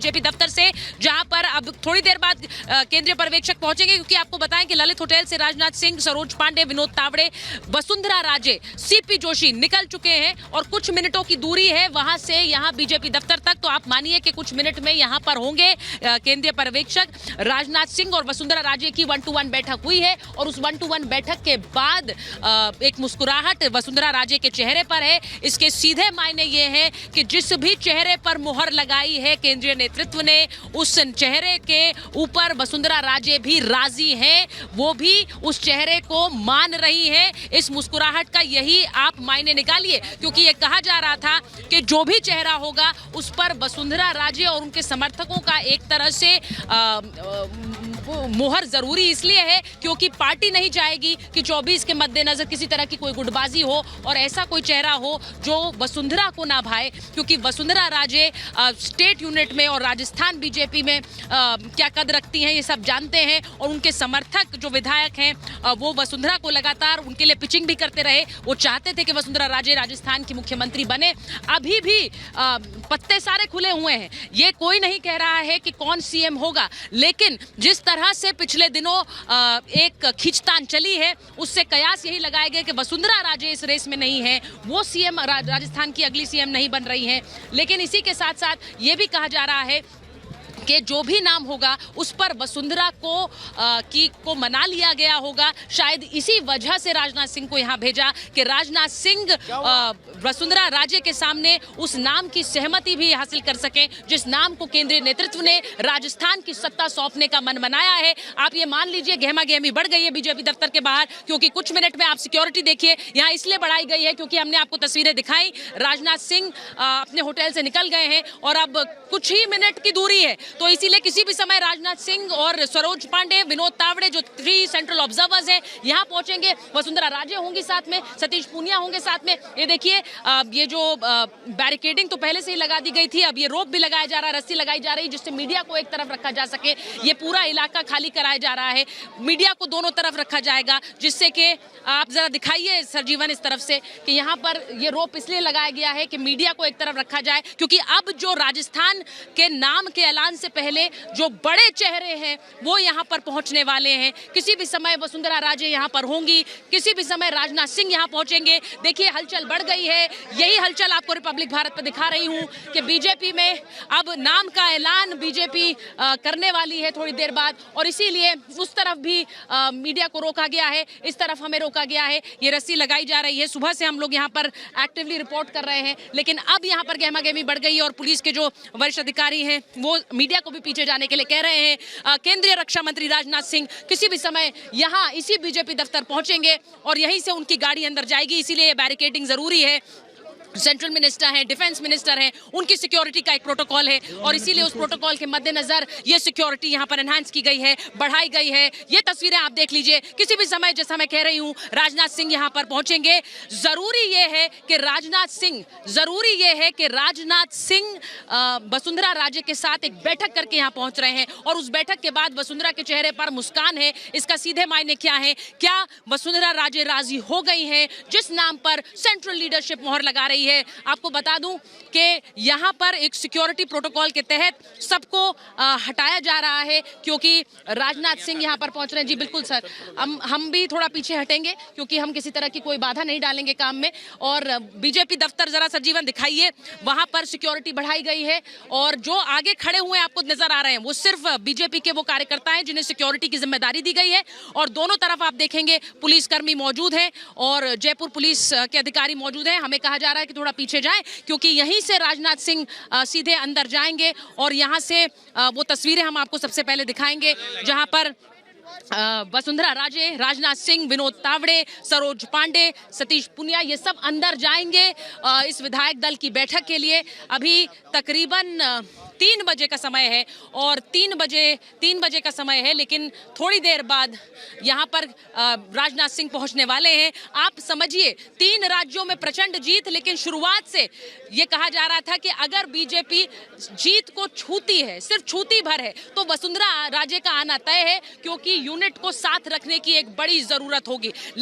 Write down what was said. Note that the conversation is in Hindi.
बीजेपी दफ्तर से, जहां पर अब थोड़ी देर बाद केंद्रीय पर्यवेक्षक पहुंचेंगे, क्योंकि आपको बताएं कि ललित होटल से राजनाथ सिंह, सरोज पांडे, विनोद तावड़े, वसुंधरा राजे, सीपी जोशी निकल चुके हैं और कुछ मिनटों की दूरी है वहां से यहां बीजेपी दफ्तर तक। तो आप मानिए कि कुछ मिनट में यहां पर होंगे केंद्रीय पर्यवेक्षक। राजनाथ सिंह और वसुंधरा राजे की 1-to-1 बैठक हुई है और उस 1-to-1 बैठक के बाद एक मुस्कुराहट वसुंधरा राजे के चेहरे पर है। इसके सीधे मायने ये हैं कि जिस भी चेहरे पर मुहर लगाई है केंद्रीय नेतृत्व ने, उस चेहरे के ऊपर वसुंधरा राजे भी राजी हैं, वो भी उस चेहरे को मान रही हैं। इस मुस्कुराहट का यही आप मायने निकालिए, क्योंकि ये कहा जा रहा था कि जो भी चेहरा होगा उस पर वसुंधरा राजे और उनके समर्थकों का एक तरह से मुहर जरूरी इसलिए है क्योंकि पार्टी नहीं चाहेगी कि 24 के मद्देनजर किसी तरह की कोई गुटबाजी हो और ऐसा कोई चेहरा हो जो वसुंधरा को ना भाए, क्योंकि वसुंधरा राजे स्टेट यूनिट में और राजस्थान बीजेपी में क्या कद रखती हैं ये सब जानते हैं और उनके समर्थक जो विधायक हैं वो वसुंधरा को लगातार उनके लिए पिचिंग भी करते रहे। वो चाहते थे कि वसुंधरा राजे राजस्थान की मुख्यमंत्री बने। अभी भी पत्ते सारे खुले हुए हैं, ये कोई नहीं कह रहा है कि कौन सीएम होगा, लेकिन जिस तरह से पिछले दिनों एक खींचतान चली है उससे कयास यही लगाया गया कि वसुंधरा राजे इस रेस में नहीं है, वो सीएम राजस्थान की अगली सीएम नहीं बन रही हैं। लेकिन इसी के साथ साथ ये भी कहा जा रहा है कि जो भी नाम होगा उस पर वसुंधरा को मना लिया गया होगा। शायद इसी वजह से राजनाथ सिंह को यहां भेजा कि राजनाथ सिंह वसुंधरा राजे के सामने उस नाम की सहमति भी हासिल कर सकें जिस नाम को केंद्रीय नेतृत्व ने राजस्थान की सत्ता सौंपने का मन बनाया है। आप ये मान लीजिए गहमा गहमी बढ़ गई है बीजेपी दफ्तर के बाहर, क्योंकि कुछ मिनट में आप सिक्योरिटी देखिए यहाँ इसलिए बढ़ाई गई है क्योंकि हमने आपको तस्वीरें दिखाई। राजनाथ सिंह अपने होटल से निकल गए हैं और अब कुछ ही मिनट की दूरी है, तो इसीलिए किसी भी समय राजनाथ सिंह और सरोज पांडे, विनोद तावड़े जो 3 सेंट्रल ऑब्जर्वर्स हैं यहां पहुंचेंगे। वसुंधरा राजे होंगी साथ में, सतीश पूनिया होंगे साथ में। ये देखिए ये जो बैरिकेडिंग तो पहले से ही लगा दी गई थी, अब ये रोप भी लगाया जा रहा है, रस्सी लगाई जा रही है जिससे मीडिया को एक तरफ रखा जा सके। ये पूरा इलाका खाली कराया जा रहा है, मीडिया को दोनों तरफ रखा जाएगा, जिससे कि आप जरा दिखाइए सरजीवन इस तरफ से कि यहाँ पर ये रोप इसलिए लगाया गया है कि मीडिया को एक तरफ रखा जाए, क्योंकि अब जो राजस्थान के नाम के ऐलान से पहले जो बड़े चेहरे हैं वो यहाँ पर पहुंचने वाले हैं। किसी भी समय वसुंधरा राजे यहाँ पर होंगी, किसी भी समय राजनाथ सिंह यहाँ पहुंचेंगे। देखिए हलचल बढ़ गई है, यही हलचल आपको रिपब्लिक भारत पर दिखा रही हूँ कि बीजेपी में अब नाम का ऐलान बीजेपी करने वाली है थोड़ी देर बाद, और इसीलिए उस तरफ भी मीडिया को रोका गया है, इस तरफ हमें रोका गया है। ये रस्सी लगाई जा रही है, सुबह से हम लोग यहाँ पर एक्टिवली रिपोर्ट कर रहे हैं, लेकिन अब यहाँ पर गहमा गहमी बढ़ गई है और पुलिस के जो वरिष्ठ अधिकारी हैं वो मीडिया को भी पीछे जाने के लिए कह रहे हैं। केंद्रीय रक्षा मंत्री राजनाथ सिंह किसी भी समय यहाँ इसी बीजेपी दफ्तर पहुंचेंगे और यहीं से उनकी गाड़ी अंदर जाएगी, इसीलिए ये बैरिकेडिंग जरूरी है। सेंट्रल मिनिस्टर हैं, डिफेंस मिनिस्टर हैं, उनकी सिक्योरिटी का एक प्रोटोकॉल है और इसीलिए उस प्रोटोकॉल के मद्देनजर ये सिक्योरिटी यहाँ पर एनहांस की गई है, बढ़ाई गई है। ये तस्वीरें आप देख लीजिए, किसी भी समय जैसा मैं कह रही हूँ राजनाथ सिंह यहाँ पर पहुंचेंगे। जरूरी ये है कि राजनाथ सिंह वसुंधरा राजे के साथ एक बैठक करके यहाँ पहुंच रहे हैं और उस बैठक के बाद वसुंधरा के चेहरे पर मुस्कान है। इसका सीधे मायने क्या है? क्या वसुंधरा राजे राजी हो गई हैं जिस नाम पर सेंट्रल लीडरशिप मोहर लगा रही है? आपको बता दूं कि यहां पर एक सिक्योरिटी प्रोटोकॉल के तहत सबको हटाया जा रहा है क्योंकि राजनाथ सिंह यहां पर पहुंच रहे हैं। जी बिल्कुल सर, हम भी थोड़ा पीछे हटेंगे क्योंकि हम किसी तरह की कोई बाधा नहीं डालेंगे काम में। और बीजेपी दफ्तर जरा सजीवन दिखाइए, वहां पर सिक्योरिटी बढ़ाई गई है और जो आगे खड़े हुए आपको नजर आ रहे हैं वो सिर्फ बीजेपी के वो कार्यकर्ता हैं जिन्हें सिक्योरिटी की जिम्मेदारी दी गई है और दोनों तरफ आप देखेंगे पुलिसकर्मी मौजूद हैं और जयपुर पुलिस के अधिकारी मौजूद हैं। हमें कहा जा रहा है कि थोड़ा पीछे जाएं क्योंकि यहीं से राजनाथ सिंह सीधे अंदर जाएंगे और यहां से वो तस्वीरें हम आपको सबसे पहले दिखाएंगे जहां पर वसुंधरा राजे, राजनाथ सिंह, विनोद तावड़े, सरोज पांडे, सतीश पूनिया ये सब अंदर जाएंगे इस विधायक दल की बैठक के लिए। अभी तकरीबन 3 बजे का समय है और 3 बजे का समय है, लेकिन थोड़ी देर बाद यहाँ पर राजनाथ सिंह पहुँचने वाले हैं। आप समझिए 3 राज्यों में प्रचंड जीत, लेकिन शुरुआत से ये कहा जा रहा था कि अगर बीजेपी जीत को छूती है, सिर्फ छूती भर है, तो वसुंधरा राजे का आना तय है क्योंकि यूनिट को साथ रखने की एक बड़ी जरूरत होगी।